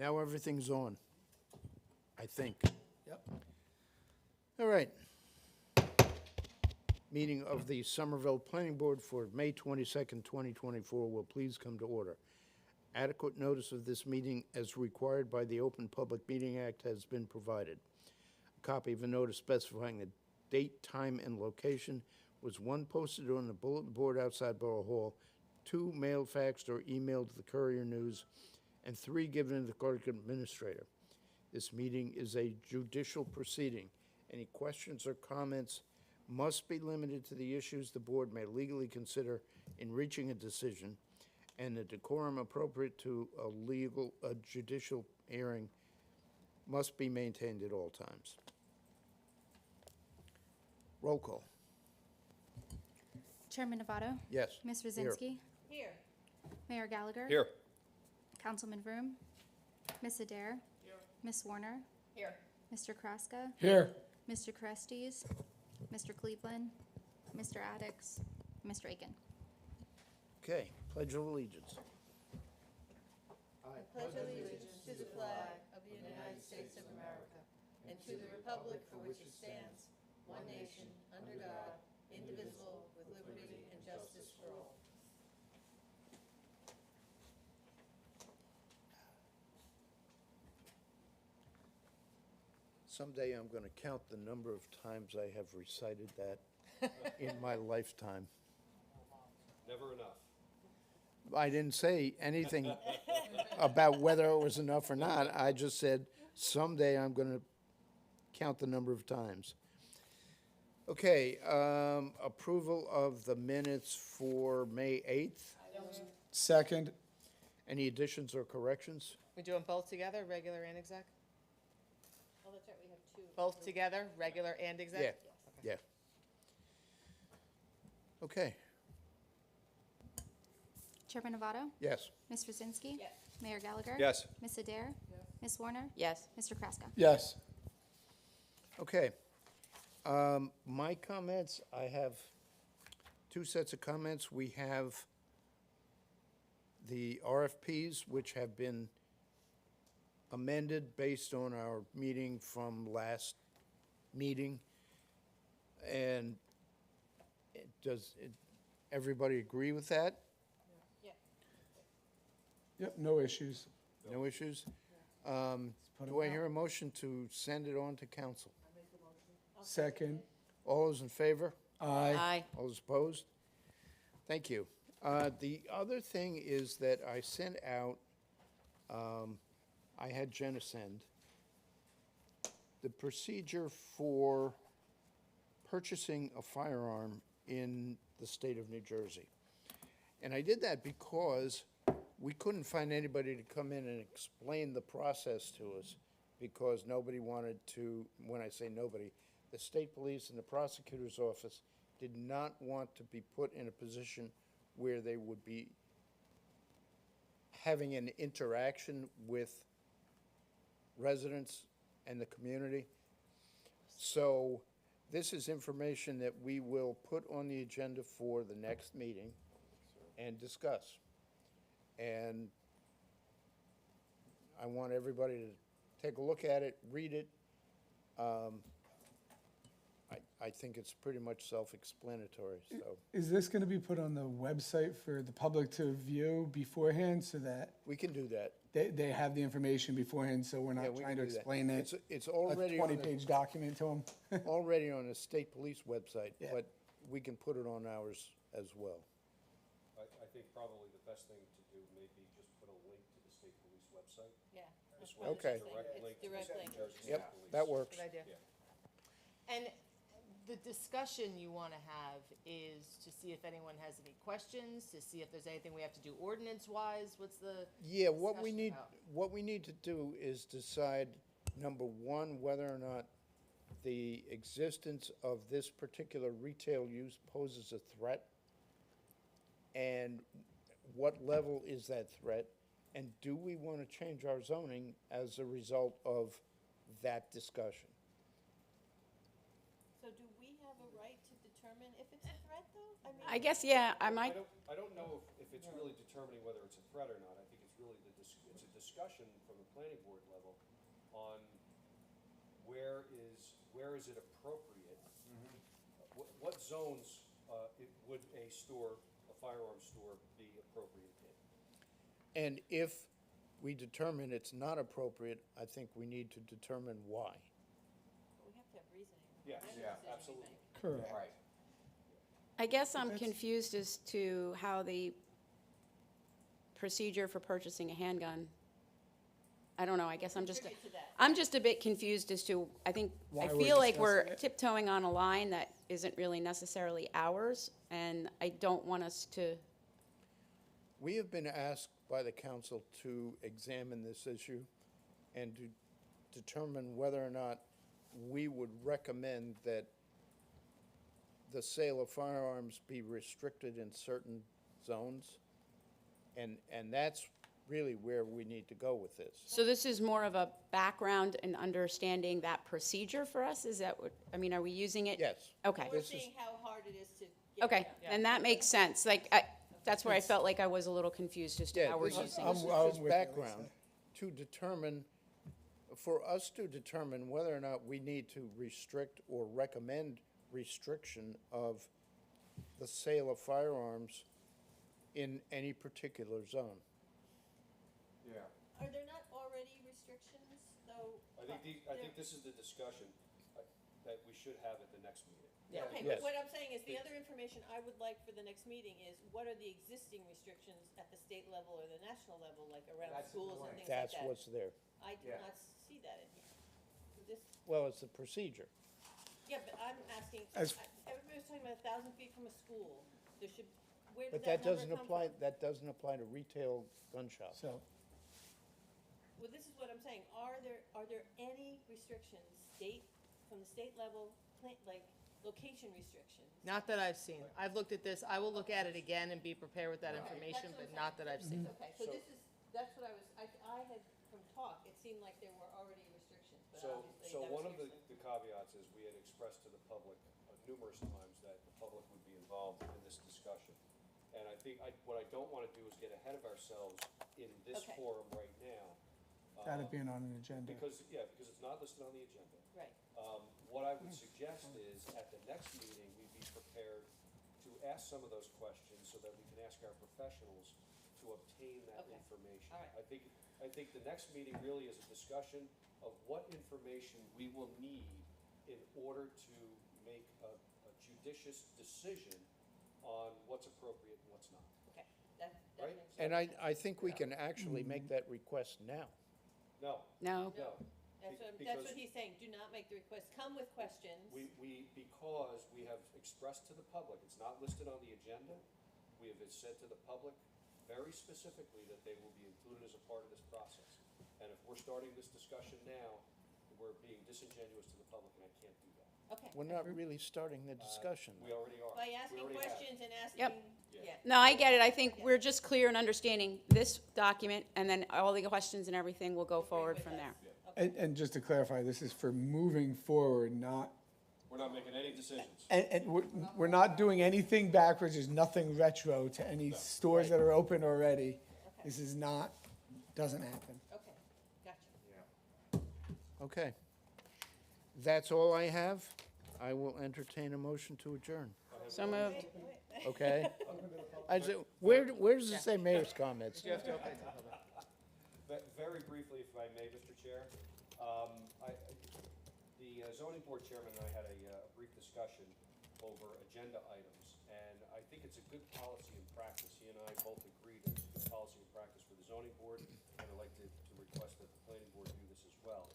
Now everything's on, I think. Yep. All right. Meeting of the Somerville Planning Board for May 22nd, 2024 will please come to order. Adequate notice of this meeting as required by the Open Public Meeting Act has been provided. A copy of a notice specifying the date, time, and location was one posted on the bulletin board outside Borough Hall, two mailed, faxed, or emailed to the Courier News, and three given to the clerk administrator. This meeting is a judicial proceeding. Any questions or comments must be limited to the issues the board may legally consider in reaching a decision, and the decorum appropriate to a judicial hearing must be maintained at all times. Roll call. Chairman Novato? Yes. Ms. Here. Rosinski? Here. Mayor Gallagher? Here. Councilman Vroom? Ms. Adair? Here. Ms. Warner? Here. Mr. Kraska? Here. Mr. Crestes? Mr. Cleveland? Mr. Addicks? Mr. Aiken? Okay, Pledge of Allegiance. I pledge allegiance to the flag of the United States of America and to the republic for which it stands, one nation, under God, indivisible, with liberty and justice for all. Someday I'm going to count the number of times I have recited that in my lifetime. Never enough. I didn't say anything about whether it was enough or not. I just said someday I'm going to count the number of times. Okay, approval of the minutes for May 8th. Second. Any additions or corrections? We do them both together, regular and exec? Oh, that's right, we have two. Both together, regular and exec? Yeah, yeah. Okay, Chairman Novato? yes. Ms. Rosinski? Yes. Mayor Gallagher? Yes. Ms. Adair? Ms. Warner? Yes. Mr. Kraska? Yes. Okay. My comments, I have two sets of comments. We have the RFPs, which have been amended based on our meeting from last meeting. And does everybody agree with that? Yeah. Yep, no issues. No issues? put 'em Do I out. hear a motion to send it on to council? Second. All those in favor? Aye. All those opposed? Thank you. The other thing is that I sent out, I had Jenna send the procedure for purchasing a firearm in the state of New Jersey. And I did that because we couldn't find anybody to come in and explain the process to us, because nobody wanted to, when I say nobody, the state police and the prosecutor's office did not want to be put in a position where they would be having an interaction with residents and the community. So this is information that we will put on the agenda for the next meeting and discuss. And I want everybody to take a look at it, read it. I think it's pretty much self-explanatory, so Is this going to be put on the website for the public to view beforehand so that we can do that. they have the information beforehand, so we're Yeah, not we trying can to do that. explain it, It's a already on the, 20-page document to them? already on the state police website, Yeah. but we can put it on ours as well. I think probably the best thing to do may be just put a link to the state police website. Yeah. This that's way what it's Okay. a direct It's link to the direct New link. Jersey State Yep, Police. that works. Good idea. Yeah. And the discussion you want to have is to see if anyone has any questions, to see if there's anything we have to do ordinance-wise, what's the? Yeah, what we discussion need, about? what we need to do is decide, number one, whether or not the existence of this particular retail use poses a threat, and what level is that threat, and do we want to change our zoning as a result of that discussion? So do we have a right to determine if it's a threat, though? I guess, yeah, I might, I don't know if it's really determining whether it's a threat or not. I think it's really the it's a discussion from the planning board level on where is it appropriate? What zones, would a firearm store be appropriate in? And if we determine it's not appropriate, I think we need to determine why. We have to have reasoning. Yes, That's the yeah, decision we absolutely. make. Correct. Right. I guess I'm confused as to how the procedure for purchasing a handgun, I don't know, I guess Contribute to that. I'm just a bit confused as to, I Why we're feel like we're discussing it? tiptoeing on a line that isn't really necessarily ours, and I don't want us to, We have been asked by the council to examine this issue and to determine whether or not we would recommend that the sale of firearms be restricted in certain zones. And that's really where we need to go with this. so this is more of a background and understanding that procedure for us? Is that what, I mean, are we using it? Yes. Okay. We're This is- seeing how hard it is to get. Okay, it done. and that makes sense, like, that's where I felt like I was a little confused as to Yeah, how we're this is, using I'm- it. this I'm is just with you, Lisa. background to determine, for us to determine whether or not we need to restrict or recommend restriction of the sale of firearms in any particular zone. Yeah. Are there not already restrictions, though? I think this is the discussion that we should have at the next meeting. Yeah. Okay, Yes. but what I'm saying is, the other information I would like for the next meeting is, what are the existing restrictions at the state level or the national level, like around That's the schools and point. things like That's that? what's there. I did Yeah. not see that in here. So this, Well, it's the procedure. yeah, but I'm asking, As- everybody was talking about 1,000 feet from a school, there should, where But did that that number doesn't come apply, from? that doesn't apply to retail gun shops. So, Well, this is what I'm saying, are there any restrictions, from the state level, like, location restrictions? Not that I've seen. I've looked at this, I will look at it again and be prepared with that information, That's what but I'm not that I've seen. Okay, so this is, that's what I had, from talk, it seemed like there were already restrictions, but obviously So that one was of the hearsay. caveats is we had expressed to the public numerous times that the public would be involved in this discussion. And I think, what I don't wanna do is get ahead of ourselves in this Okay. forum right now. that it being on an agenda. Because it's not listed on the agenda. Right, What I would suggest is, at the next meeting, we be prepared to ask some of those questions so that we can ask our professionals to obtain that Okay. information. All right. I think the next meeting really is a discussion of what information we will need in order to make a judicious decision on what's appropriate and what's not. okay, that Right. makes sense. And I think we can actually make that request now. No, No? no. That's because what he's saying, do not make the request, come with questions. Because we have expressed to the public, it's not listed on the agenda, we have said to the public very specifically that they will be included as a part of this process. And if we're starting this discussion now, we're being disingenuous to the public, and I can't do that. Okay, We're not really starting the discussion. We already are. by We asking already have. questions and asking, Yep. yeah. No, I get it, I think we're just clear in understanding this document, and then all the questions and everything will go forward with from us. there. And just to clarify, this is for moving forward, not, We're not making any decisions. and we're not doing anything backwards, there's nothing retro to any stores that are open already. This is not, doesn't happen. Okay, gotcha. Okay. That's all I have. I will entertain a motion to adjourn. So moved. Okay? Where does it say mayor's comments? You have to open it to the public. Very briefly, if I may, Mr. Chair, the zoning board chairman and I had a brief discussion over agenda items, and I think it's a good policy and practice. He and I both agreed that it's a good policy and practice for the zoning board, and I'd like to request that the planning board do this as well.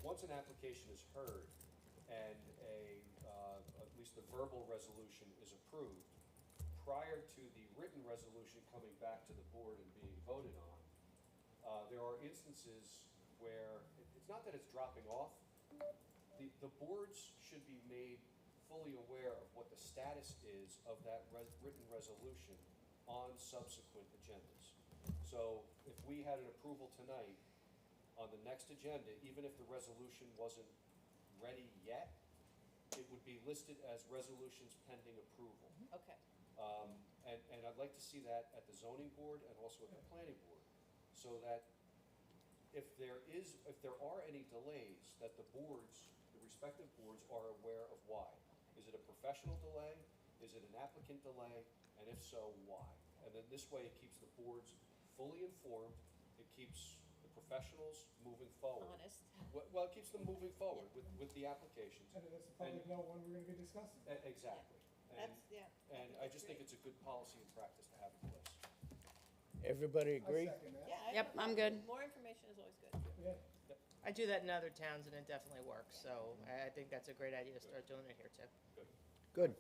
Once an application is heard and at least the verbal resolution is approved, prior to the written resolution coming back to the board and being voted on, there are instances where, it's not that it's dropping off, the boards should be made fully aware of what the status is of that written resolution on subsequent agendas. So if we had an approval tonight, on the next agenda, even if the resolution wasn't ready yet, it would be listed as resolutions pending approval. Okay, And I'd like to see that at the zoning board and also at the planning board, so that if there are any delays, that the respective boards are aware of why. Is it a professional delay? Is it an applicant delay? And if so, why? And then this way, it keeps the boards fully informed, it keeps the professionals moving forward. Honest. Well, it keeps them moving forward with the applications. And it lets the public know when we're gonna be discussing. Exactly. And, That's, yeah. and I just think it's a good policy and practice to have in place. Everybody I agree? second that. Yeah. Yep, I'm good. More information is always good. Yeah. I do that in other towns and it definitely works, so I think that's a great idea to start doing it here too. Good.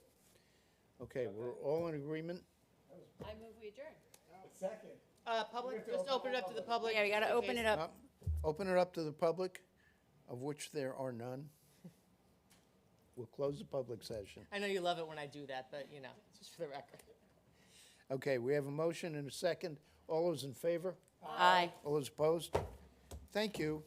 Okay, we're all in agreement? I move we adjourn. Second. Public, We have to just open it up to the public. Yeah, we gotta just in open case- it up. Open it up to the public, of which there are none. We'll close the public session. I know you love it when I do that, but you know, just for the record. Okay, we have a motion and a second. All those in favor? Aye. All those opposed? Thank you.